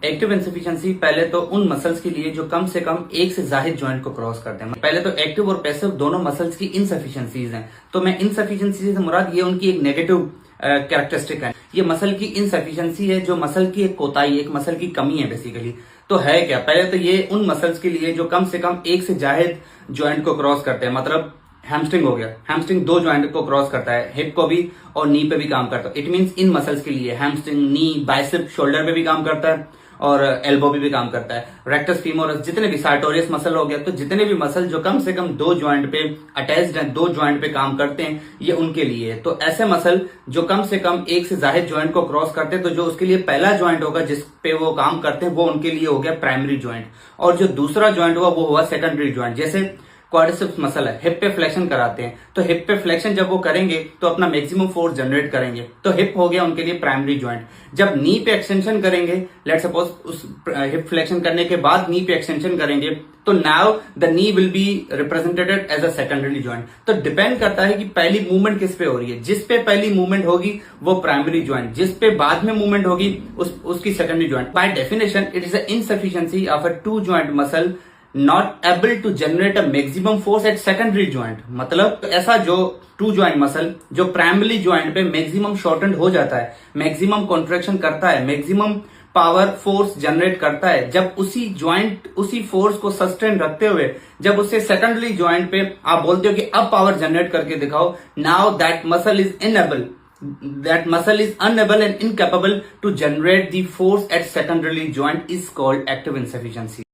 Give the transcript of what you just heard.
Active insufficiency पहले तो उन मसल्स के लिए जो कम से कम एक से ज्यादा जॉइंट को क्रॉस करते हैं। पहले तो एक्टिव और पैसिव दोनों मसल्स की इनसफिशिएंसीज हैं। तो मैं इनसफिशिएंसी से मुराद ये उनकी एक नेगेटिव कैरेक्टरिस्टिक है। ये मसल की इनसफिशिएंसी है, जो मसल की एक कोताही, एक मसल की कमी है बेसिकली। तो है क्या, पहले तो ये उन मसल्स के लिए जो कम से कम एक से ज्यादा जॉइंट को क्रॉस करते हैं। मतलब हैमस्ट्रिंग हो गया, हैमस्ट्रिंग दो जॉइंट को क्रॉस करता है, हिप को भी और नी पे भी काम करता है। इट मींस इन मसल्स के लिए हैमस्ट्रिंग, नी, बाइसेप, शोल्डर पे भी काम करता है और एल्बो पे भी काम करता है। रेक्टस फीमोरस, जितने भी सार्टोरियस मसल हो गया, तो जितने भी मसल जो कम से कम दो जॉइंट पे अटैच्ड हैं, दो जॉइंट पे काम करते हैं, ये उनके लिए है। तो ऐसे मसल जो कम से कम एक से ज्यादा जॉइंट को क्रॉस करते हैं, तो जो उसके लिए पहला जॉइंट होगा जिस पे वो काम करते हैं, वो उनके लिए हो गया प्राइमरी जॉइंट, और जो दूसरा जॉइंट होगा वो हुआ सेकेंडरी जॉइंट। जैसे क्वाड्रिसेप्स मसल है, हिप पे फ्लेक्शन कराते हैं, तो हिप पे फ्लेक्शन जब वो करेंगे तो अपना मैक्सिमम फोर्स जनरेट करेंगे, तो हिप हो गया उनके लिए प्राइमरी जॉइंट। जब नी पे एक्सटेंशन करेंगे, लेट्स सपोज उस हिप फ्लेक्शन करने के बाद नी पे एक्सटेंशन करेंगे, तो now the knee will be represented as a secondary joint. तो डिपेंड करता है कि पहली मूवमेंट किस पे हो रही है। जिस पे पहली मूवमेंट होगी वो प्राइमरी जॉइंट, जिस पे बाद में मूवमेंट होगी उसकी secondary joint. By definition it is a insufficiency of a two joint muscle not able to generate a maximum force at secondary joint। मतलब ऐसा जो टू जॉइंट मसल जो प्राइमरी जॉइंट पे मैक्सिमम शॉर्टेंड हो जाता है, मैक्सिमम कॉन्ट्रैक्शन करता है, मैक्सिमम पावर फोर्स जनरेट करता है, जब उसी जॉइंट उसी फोर्स को सस्टेन रखते हुए जब उससे सेकेंडरी जॉइंट पे आप बोलते हो कि अब पावर जनरेट करके दिखाओ, now that muscle is enable, that muscle is unable and incapable to generate the force at secondary joint is called active insufficiency।